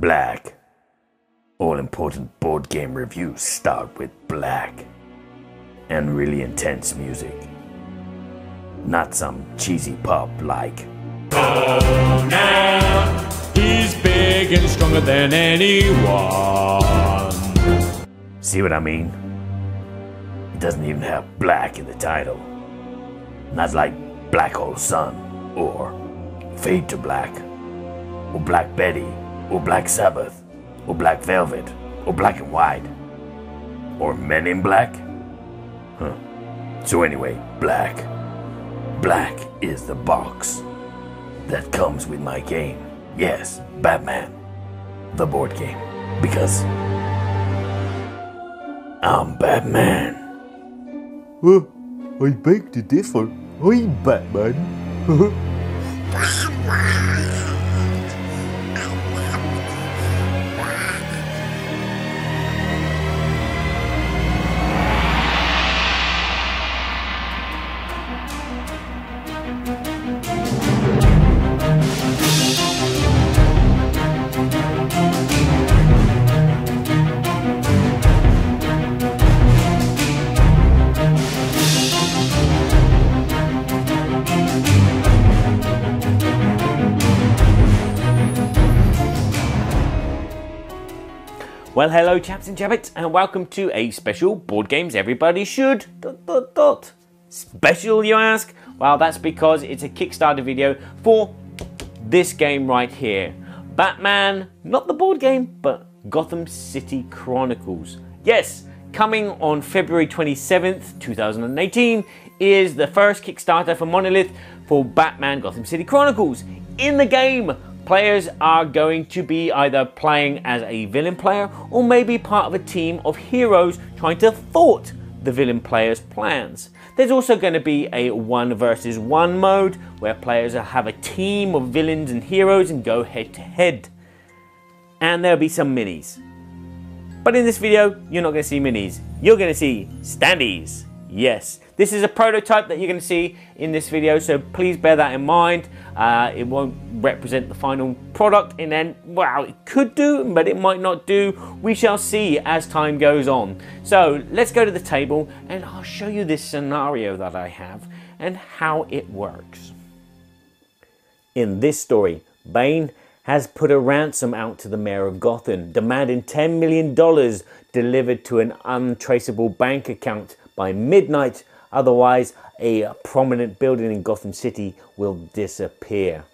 Black. All important board game reviews start with black. And really intense music. Not some cheesy pop like Oh, now he's big and stronger than anyone. See what I mean? It doesn't even have black in the title. Not like Black Hole Sun, or Fade to Black, or Black Betty, or Black Sabbath, or Black Velvet, or Black and White, or Men in Black? Huh. So anyway, black. Black is the box that comes with my game. Yes, Batman, the board game. Because I'm Batman. Well, I beg to differ. I'm Batman. Well, hello chaps and chabbits, and welcome to a special Board Games Everybody Should... Special, you ask? Well, that's because it's a Kickstarter video for this game right here. Batman, not the board game, but Gotham City Chronicles. Yes, coming on February 27th, 2018, is the first Kickstarter for Monolith for Batman Gotham City Chronicles. In the game, players are going to be either playing as a villain player or maybe part of a team of heroes trying to thwart the villain player's plans. There's also going to be a 1 versus 1 mode where players have a team of villains and heroes and go head to head. And there'll be some minis. But in this video, you're not going to see minis. You're going to see standees. Yes, this is a prototype that you're going to see in this video, so please bear that in mind. It won't represent the final product, and then, well, it could do, but it might not do. We shall see as time goes on. So let's go to the table, and I'll show you this scenario that I have and how it works. In this story, Bane has put a ransom out to the mayor of Gotham, demanding $10 million delivered to an untraceable bank account by midnight, otherwise a prominent building in Gotham City will disappear.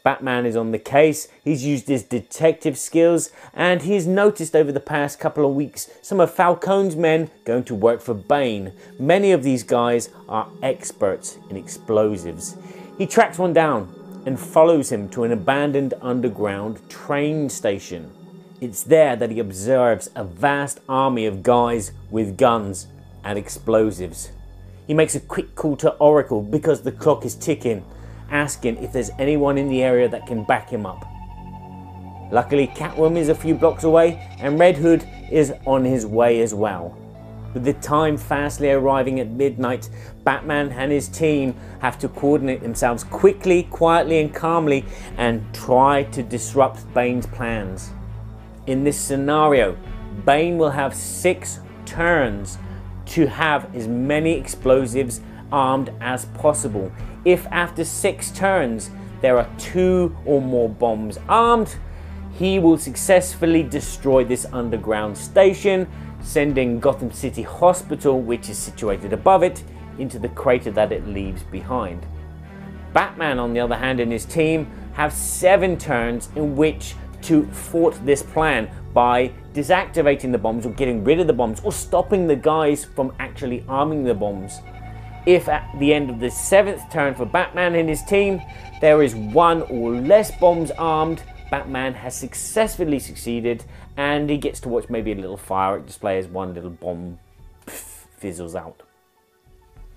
Batman is on the case. He's used his detective skills, and he's noticed over the past couple of weeks some of Falcone's men going to work for Bane. Many of these guys are experts in explosives. He tracks one down and follows him to an abandoned underground train station. It's there that he observes a vast army of guys with guns and explosives. He makes a quick call to Oracle because the clock is ticking, asking if there's anyone in the area that can back him up. Luckily, Catwoman is a few blocks away and Red Hood is on his way as well. With the time fastly arriving at midnight, Batman and his team have to coordinate themselves quickly, quietly and calmly and try to disrupt Bane's plans. In this scenario, Bane will have 6 turns to have as many explosives armed as possible. If after 6 turns there are 2 or more bombs armed, he will successfully destroy this underground station, sending Gotham City Hospital, which is situated above it, into the crater that it leaves behind. Batman, on the other hand, and his team have 7 turns in which to thwart this plan by deactivating the bombs or getting rid of the bombs or stopping the guys from actually arming the bombs. If at the end of the 7th turn for Batman and his team there is 1 or less bombs armed, Batman has successfully succeeded and he gets to watch maybe a little firework display as one little bomb fizzles out.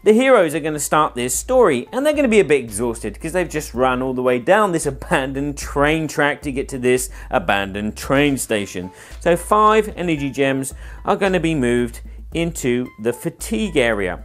The heroes are going to start this story and they're going to be a bit exhausted because they've just run all the way down this abandoned train track to get to this abandoned train station. So 5 energy gems are going to be moved into the fatigue area.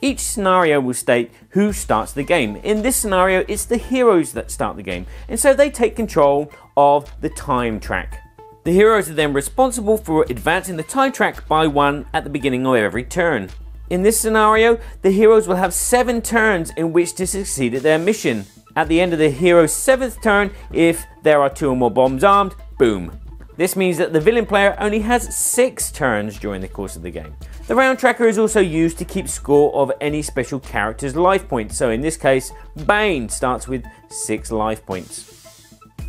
Each scenario will state who starts the game. In this scenario, it's the heroes that start the game, and so they take control of the time track. The heroes are then responsible for advancing the time track by 1 at the beginning of every turn. In this scenario, the heroes will have 7 turns in which to succeed at their mission. At the end of the hero's 7th turn, if there are 2 or more bombs armed, boom. This means that the villain player only has 6 turns during the course of the game. The round tracker is also used to keep score of any special character's life points. So in this case, Bane starts with 6 life points.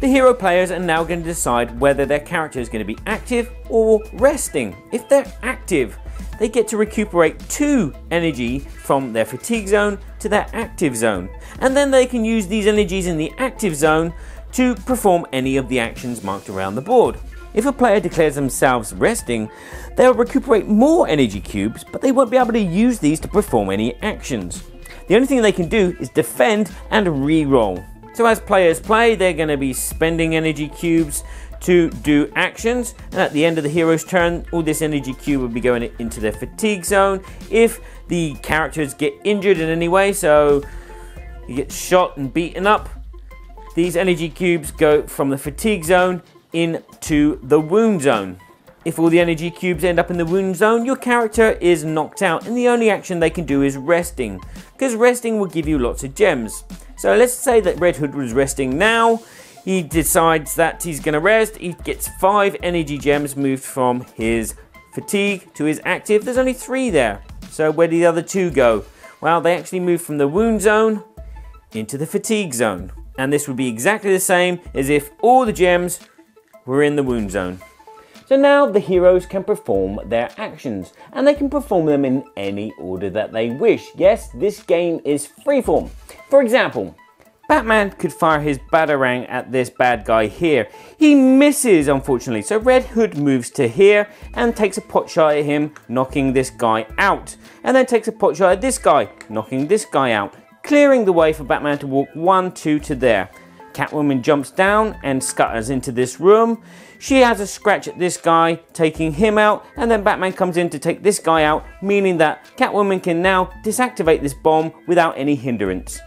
The hero players are now going to decide whether their character is going to be active or resting. If they're active, they get to recuperate 2 energy from their fatigue zone to their active zone. And then they can use these energies in the active zone to perform any of the actions marked around the board. If a player declares themselves resting, they'll recuperate more energy cubes, but they won't be able to use these to perform any actions. The only thing they can do is defend and re-roll. So as players play, they're going to be spending energy cubes to do actions, and at the end of the hero's turn, all this energy cube will be going into their fatigue zone. If the characters get injured in any way, so you get shot and beaten up, these energy cubes go from the fatigue zone into the wound zone. If all the energy cubes end up in the wound zone, your character is knocked out, and the only action they can do is resting, because resting will give you lots of gems. So let's say that Red Hood was resting now. He decides that he's going to rest. He gets 5 energy gems moved from his fatigue to his active. There's only 3 there. So where did the other 2 go? Well, they actually moved from the wound zone into the fatigue zone. And this would be exactly the same as if all the gems were in the wound zone. So now the heroes can perform their actions, and they can perform them in any order that they wish. Yes, this game is freeform. For example, Batman could fire his batarang at this bad guy here. He misses, unfortunately, so Red Hood moves to here and takes a pot shot at him, knocking this guy out. And then takes a pot shot at this guy, knocking this guy out, clearing the way for Batman to walk 1, 2 to there. Catwoman jumps down and scutters into this room. She has a scratch at this guy, taking him out, and then Batman comes in to take this guy out, meaning that Catwoman can now disactivate this bomb without any hindrance.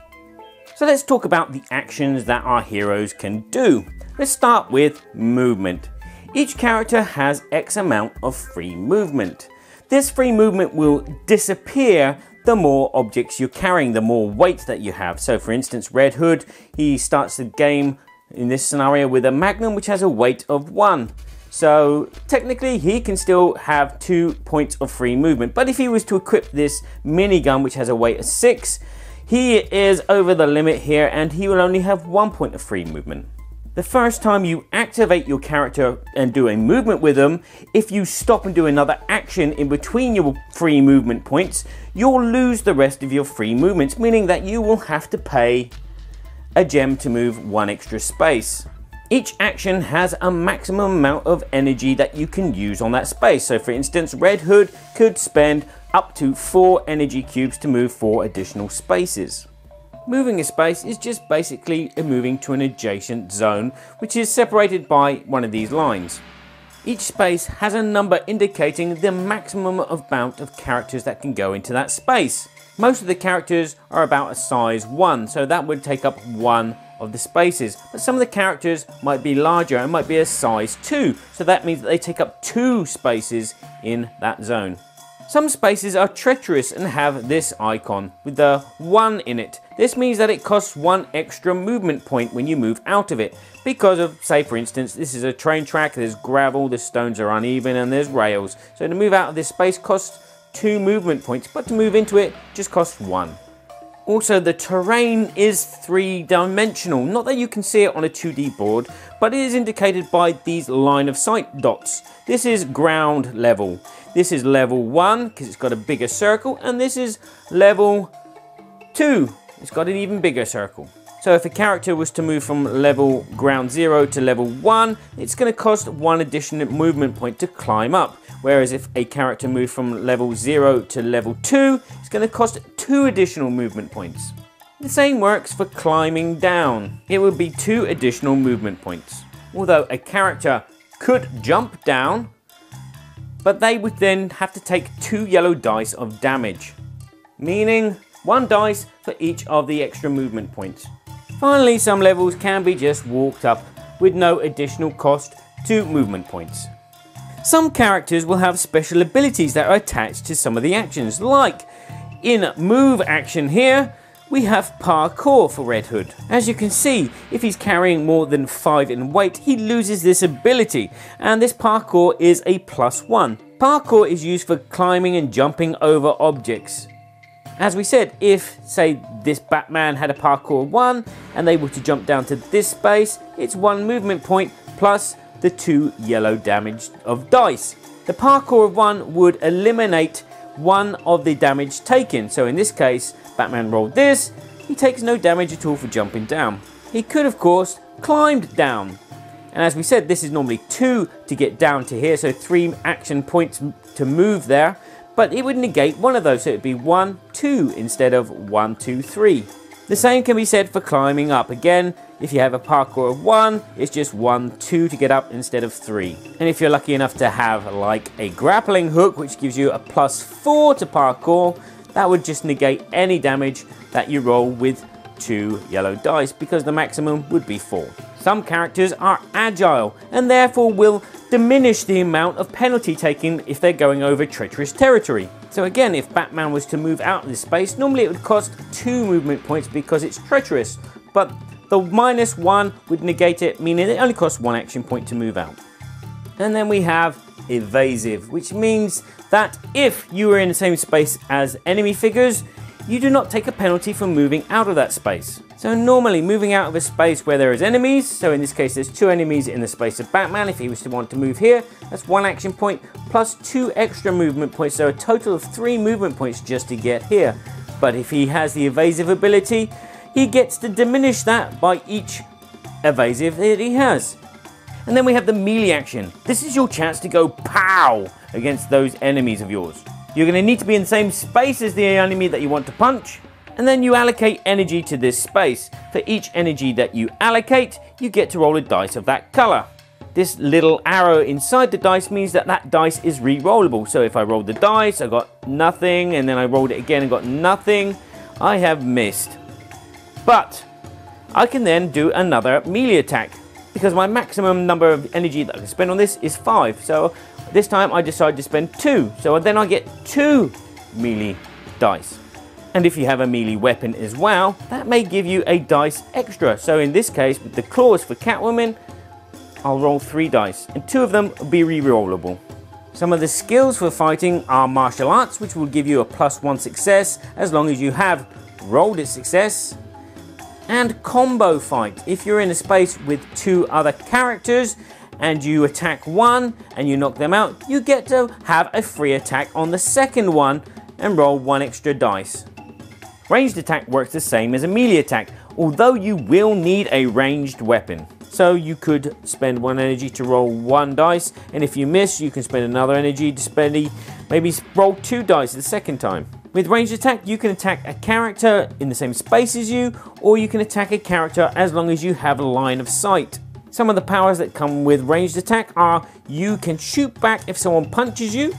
So let's talk about the actions that our heroes can do. Let's start with movement. Each character has X amount of free movement. This free movement will disappear the more objects you're carrying, the more weight that you have. So for instance, Red Hood, he starts the game in this scenario with a Magnum which has a weight of 1. So technically he can still have 2 points of free movement. But if he was to equip this minigun which has a weight of 6, he is over the limit here and he will only have 1 point of free movement. The first time you activate your character and do a movement with them, if you stop and do another action in between your free movement points, you'll lose the rest of your free movements, meaning that you will have to pay a gem to move 1 extra space. Each action has a maximum amount of energy that you can use on that space. So for instance, Red Hood could spend up to 4 energy cubes to move 4 additional spaces. Moving a space is just basically moving to an adjacent zone, which is separated by one of these lines. Each space has a number indicating the maximum amount of characters that can go into that space. Most of the characters are about a size 1, so that would take up 1 of the spaces. But some of the characters might be larger and might be a size 2, so that means that they take up 2 spaces in that zone. Some spaces are treacherous and have this icon with the 1 in it. This means that it costs 1 extra movement point when you move out of it. Because of, say for instance, this is a train track, there's gravel, the stones are uneven and there's rails. So to move out of this space costs 2 movement points, but to move into it just costs 1. Also, the terrain is 3-dimensional. Not that you can see it on a 2D board, but it is indicated by these line of sight dots. This is ground level. This is level 1 because it's got a bigger circle, and this is level 2. It's got an even bigger circle. So if a character was to move from level ground 0 to level 1, it's going to cost 1 additional movement point to climb up. Whereas if a character moved from level 0 to level 2, it's going to cost 2 additional movement points. The same works for climbing down. It would be 2 additional movement points. Although a character could jump down, but they would then have to take 2 yellow dice of damage. meaning 1 dice for each of the extra movement points. Finally, some levels can be just walked up with no additional cost to movement points. Some characters will have special abilities that are attached to some of the actions, like in move action here, we have Parkour for Red Hood. As you can see, if he's carrying more than 5 in weight, he loses this ability, and this Parkour is a +1. Parkour is used for climbing and jumping over objects. As we said, if, say, this Batman had a Parkour 1 and they were to jump down to this space, it's 1 movement point plus the 2 yellow damage of dice. The Parkour of 1 would eliminate 1 of the damage taken. So in this case, Batman rolled this, he takes no damage at all for jumping down. He could, of course, climbed down. And as we said, this is normally 2 to get down to here, so 3 action points to move there. But it would negate one of those, so it would be 1, 2 instead of 1, 2, 3. The same can be said for climbing up. Again, if you have a Parkour of 1, it's just 1, 2 to get up instead of 3. And if you're lucky enough to have like a grappling hook, which gives you a +4 to Parkour, that would just negate any damage that you roll with 2 yellow dice, because the maximum would be 4. Some characters are agile and therefore will diminish the amount of penalty taken if they're going over treacherous territory. So again, if Batman was to move out of this space, normally it would cost 2 movement points because it's treacherous, but the -1 would negate it, meaning it only costs 1 action point to move out. And then we have Evasive, which means that if you are in the same space as enemy figures, you do not take a penalty for moving out of that space. So normally moving out of a space where there is enemies, so in this case there's 2 enemies in the space of Batman, if he was to want to move here, that's 1 action point plus 2 extra movement points, so a total of 3 movement points just to get here. But if he has the evasive ability, he gets to diminish that by each evasive that he has. And then we have the melee action. This is your chance to go pow against those enemies of yours. You're going to need to be in the same space as the enemy that you want to punch, and then you allocate energy to this space. For each energy that you allocate, you get to roll a dice of that color. This little arrow inside the dice means that that dice is re-rollable. So if I rolled the dice, I got nothing, and then I rolled it again and got nothing, I have missed. But I can then do another melee attack, because my maximum number of energy that I can spend on this is 5. So this time I decide to spend 2. So then I get 2 melee dice. And if you have a melee weapon as well, that may give you a dice extra. So in this case, with the claws for Catwoman, I'll roll 3 dice, and 2 of them will be re-rollable. Some of the skills for fighting are martial arts, which will give you a +1 success as long as you have rolled a success. And combo fight. If you're in a space with 2 other characters and you attack one and you knock them out, you get to have a free attack on the second one and roll 1 extra dice. Ranged attack works the same as a melee attack, although you will need a ranged weapon. So you could spend 1 energy to roll 1 dice, and if you miss, you can spend another energy to maybe roll 2 dice the second time. With ranged attack, you can attack a character in the same space as you, or you can attack a character as long as you have a line of sight. Some of the powers that come with ranged attack are you can shoot back if someone punches you.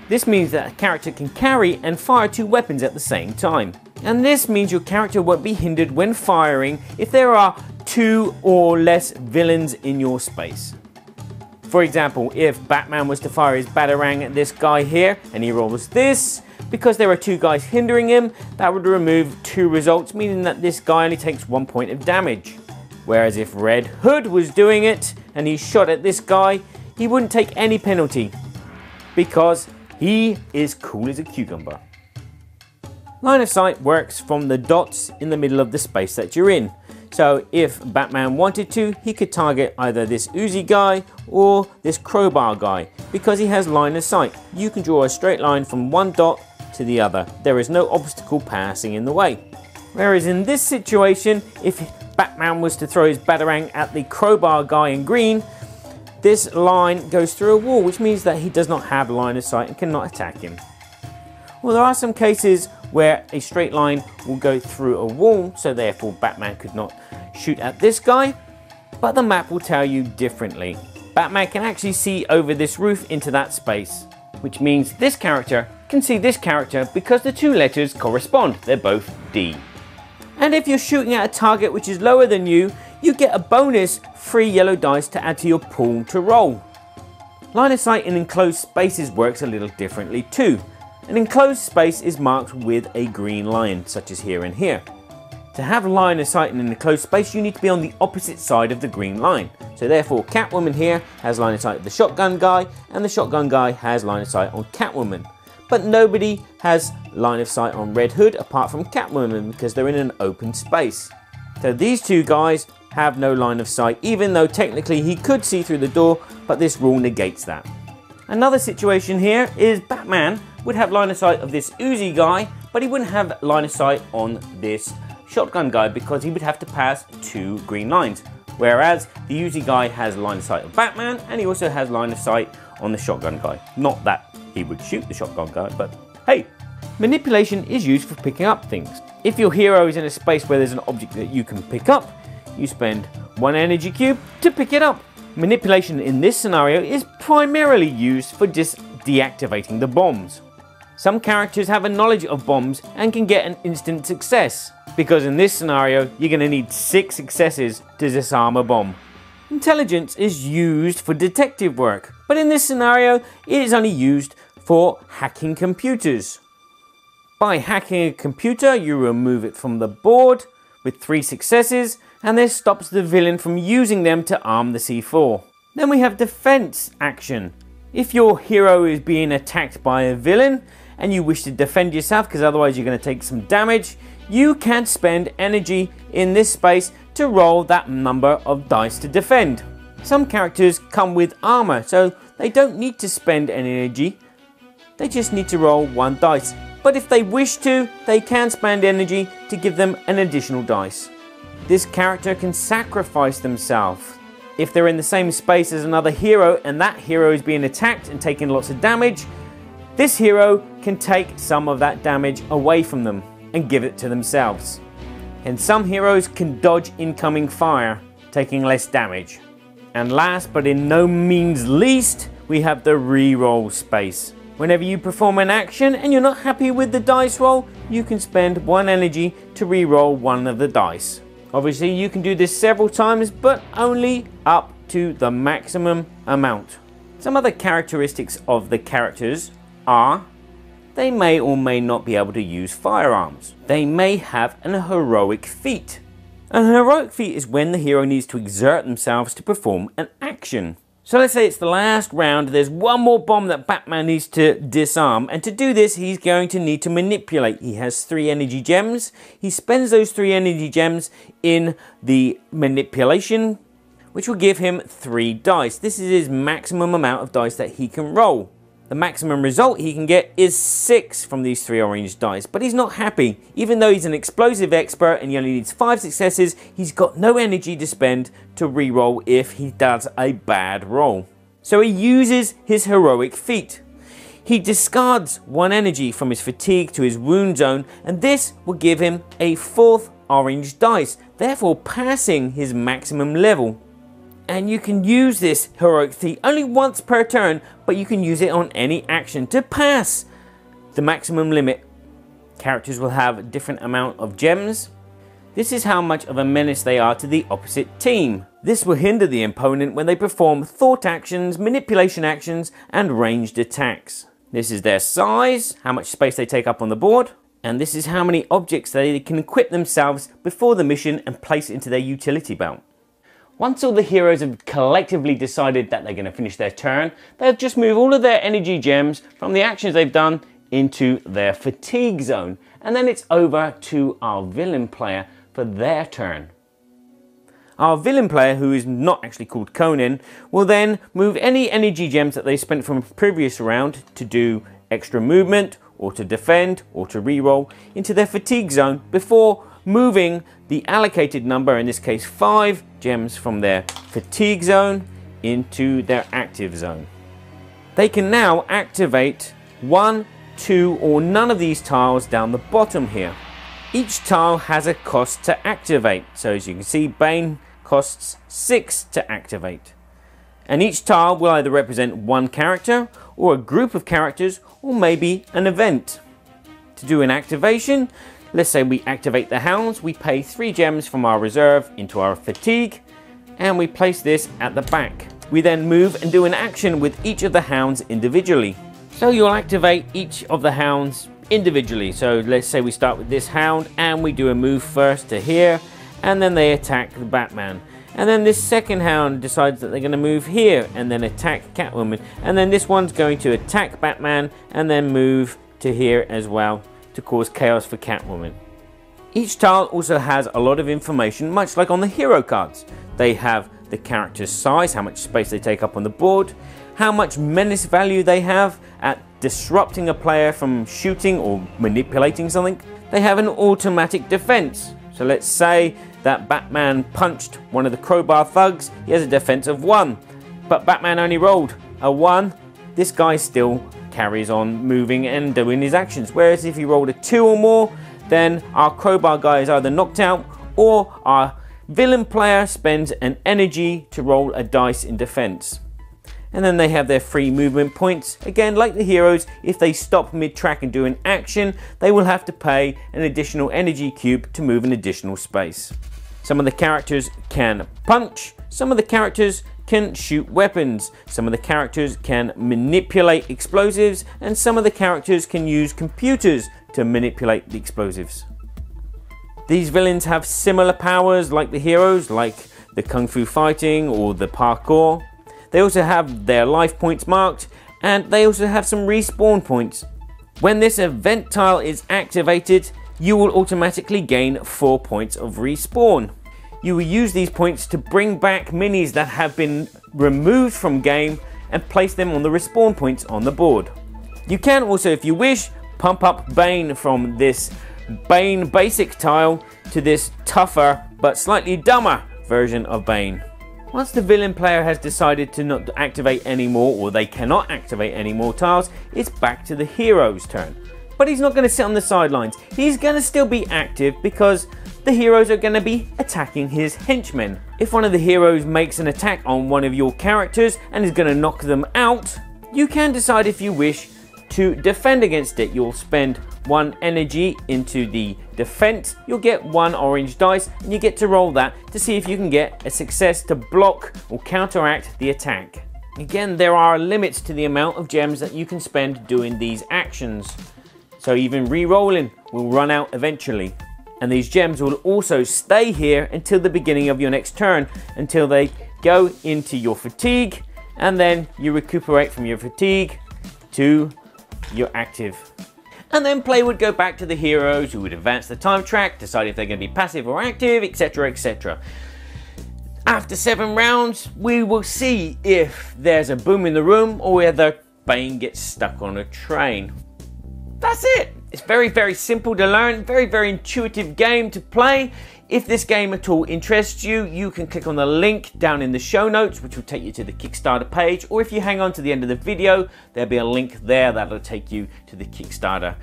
This means that a character can carry and fire 2 weapons at the same time. And this means your character won't be hindered when firing if there are 2 or less villains in your space. For example, if Batman was to fire his Batarang at this guy here and he rolls this, because there are 2 guys hindering him, that would remove 2 results, meaning that this guy only takes 1 point of damage. Whereas if Red Hood was doing it and he shot at this guy, he wouldn't take any penalty because he is cool as a cucumber. Line of sight works from the dots in the middle of the space that you're in. So if Batman wanted to, he could target either this Uzi guy or this crowbar guy. Because he has line of sight, you can draw a straight line from one dot to the other. There is no obstacle passing in the way. Whereas in this situation, if Batman was to throw his Batarang at the crowbar guy in green, this line goes through a wall, which means that he does not have line of sight and cannot attack him. Well, there are some cases where a straight line will go through a wall, so therefore Batman could not shoot at this guy, but the map will tell you differently. Batman can actually see over this roof into that space, which means this character can see this character because the two letters correspond. They're both D. And if you're shooting at a target which is lower than you, you get a bonus 3 yellow dice to add to your pool to roll. Line of sight in enclosed spaces works a little differently too. An enclosed space is marked with a green line, such as here and here. To have line of sight in an enclosed space, you need to be on the opposite side of the green line. So therefore, Catwoman here has line of sight of the shotgun guy, and the shotgun guy has line of sight on Catwoman. But nobody has line of sight on Red Hood apart from Catwoman because they're in an open space. So these two guys have no line of sight, even though technically he could see through the door, but this rule negates that. Another situation here is Batman would have line of sight of this Uzi guy, but he wouldn't have line of sight on this shotgun guy because he would have to pass 2 green lines. Whereas the Uzi guy has line of sight of Batman, and he also has line of sight on the shotgun guy. Not that he would shoot the shotgun guy, but hey, manipulation is used for picking up things. If your hero is in a space where there's an object that you can pick up, you spend 1 energy cube to pick it up. Manipulation in this scenario is primarily used for just deactivating the bombs. Some characters have a knowledge of bombs and can get an instant success, because in this scenario you're going to need 6 successes to disarm a bomb. Intelligence is used for detective work, but in this scenario it is only used for hacking computers. By hacking a computer, you remove it from the board with 3 successes, and this stops the villain from using them to arm the C4. Then we have defense action. If your hero is being attacked by a villain and you wish to defend yourself because otherwise you're going to take some damage, you can spend energy in this space to roll that number of dice to defend. Some characters come with armor, so they don't need to spend any energy. They just need to roll 1 dice. But if they wish to, they can spend energy to give them an additional dice. This character can sacrifice themselves. If they're in the same space as another hero and that hero is being attacked and taking lots of damage, this hero can take some of that damage away from them and give it to themselves. And some heroes can dodge incoming fire, taking less damage. And last but in no means least, we have the reroll space. Whenever you perform an action and you're not happy with the dice roll, you can spend 1 energy to reroll 1 of the dice. Obviously you can do this several times, but only up to the maximum amount. Some other characteristics of the characters are they may or may not be able to use firearms. They may have an heroic feat. An heroic feat is when the hero needs to exert themselves to perform an action. So let's say it's the last round, there's 1 more bomb that Batman needs to disarm, and to do this he's going to need to manipulate. He has 3 energy gems. He spends those 3 energy gems in the manipulation, which will give him 3 dice. This is his maximum amount of dice that he can roll. The maximum result he can get is 6 from these 3 orange dice, but he's not happy. Even though he's an explosive expert and he only needs 5 successes, he's got no energy to spend to reroll if he does a bad roll. So he uses his heroic feat. He discards 1 energy from his fatigue to his wound zone, and this will give him a 4th orange dice, therefore passing his maximum level. And you can use this heroic feat only once per turn, but you can use it on any action to pass the maximum limit. Characters will have a different amount of gems. This is how much of a menace they are to the opposite team. This will hinder the opponent when they perform thought actions, manipulation actions, and ranged attacks. This is their size, how much space they take up on the board, and this is how many objects they can equip themselves before the mission and place into their utility belt. Once all the heroes have collectively decided that they're going to finish their turn, they'll just move all of their energy gems from the actions they've done into their fatigue zone. And then it's over to our villain player for their turn. Our villain player, who is not actually called Conan, will then move any energy gems that they spent from a previous round to do extra movement, or to defend, or to reroll into their fatigue zone before moving the allocated number, in this case 5 gems, from their fatigue zone into their active zone. They can now activate 1, 2 or none of these tiles down the bottom here. Each tile has a cost to activate, so as you can see, Bane costs 6 to activate. And each tile will either represent one character or a group of characters or maybe an event. To do an activation, let's say we activate the hounds, we pay 3 gems from our reserve into our fatigue and we place this at the back. We then move and do an action with each of the hounds individually. So you'll activate each of the hounds individually. So let's say we start with this hound and we do a move first to here and then they attack the Batman. And then this second hound decides that they're going to move here and then attack Catwoman. And then this one's going to attack Batman and then move to here as well to cause chaos for Catwoman. Each tile also has a lot of information, much like on the hero cards. They have the character's size, how much space they take up on the board, how much menace value they have at disrupting a player from shooting or manipulating something. They have an automatic defense. So let's say that Batman punched one of the crowbar thugs, he has a defense of 1. But Batman only rolled a 1, this guy still carries on moving and doing his actions. Whereas if he rolled a 2 or more, then our crowbar guy is either knocked out or our villain player spends an energy to roll a dice in defense. And then they have their free movement points. Again, like the heroes, if they stop mid-track and do an action, they will have to pay an additional energy cube to move an additional space. Some of the characters can punch, some of the characters can shoot weapons, some of the characters can manipulate explosives, and some of the characters can use computers to manipulate the explosives. These villains have similar powers like the heroes, like the kung fu fighting or the parkour. They also have their life points marked, and they also have some respawn points. When this event tile is activated, you will automatically gain 4 points of respawn. You will use these points to bring back minis that have been removed from game and place them on the respawn points on the board. You can also, if you wish, pump up Bane from this Bane basic tile to this tougher but slightly dumber version of Bane. Once the villain player has decided to not activate any more, or they cannot activate any more tiles, it's back to the hero's turn. But he's not going to sit on the sidelines. He's going to still be active because the heroes are going to be attacking his henchmen. If one of the heroes makes an attack on one of your characters and is going to knock them out, you can decide if you wish to defend against it. You'll spend 1 energy into the defense, you'll get 1 orange dice, and you get to roll that to see if you can get a success to block or counteract the attack. Again, there are limits to the amount of gems that you can spend doing these actions. So even re-rolling will run out eventually. And these gems will also stay here until the beginning of your next turn, until they go into your fatigue, and then you recuperate from your fatigue to your active. And then play would go back to the heroes, who would advance the time track, decide if they're going to be passive or active, etc, etc. After 7 rounds, we will see if there's a boom in the room or whether Bane gets stuck on a train. That's it. It's very, very simple to learn, very, very intuitive game to play. If this game at all interests you, you can click on the link down in the show notes, which will take you to the Kickstarter page, or if you hang on to the end of the video, there'll be a link there that'll take you to the Kickstarter.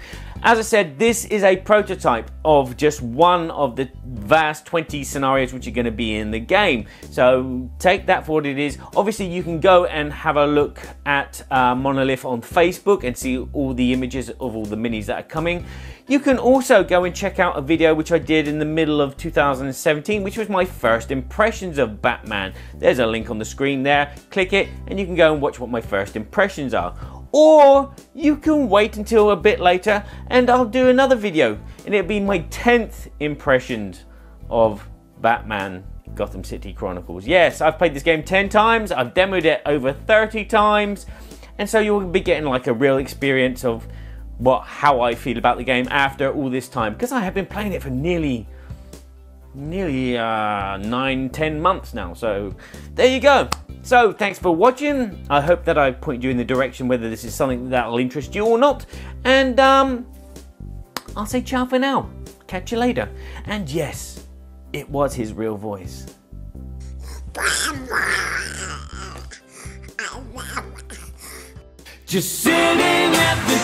As I said, this is a prototype of just one of the vast 20 scenarios which are going to be in the game. So take that for what it is. Obviously, you can go and have a look at Monolith on Facebook and see all the images of all the minis that are coming. You can also go and check out a video which I did in the middle of 2017, which was my first impressions of Batman. There's a link on the screen there. Click it and you can go and watch what my first impressions are. Or you can wait until a bit later and I'll do another video and it'll be my 10th impressions of Batman Gotham City Chronicles. Yes, I've played this game 10 times, I've demoed it over 30 times, and so you'll be getting like a real experience of how I feel about the game after all this time, because I have been playing it for nearly 9-10 months now. So there you go. So thanks for watching. I hope that I pointed you in the direction whether this is something that will interest you or not, and I'll say ciao for now. Catch you later. And yes, it was his real voice. Just sitting at the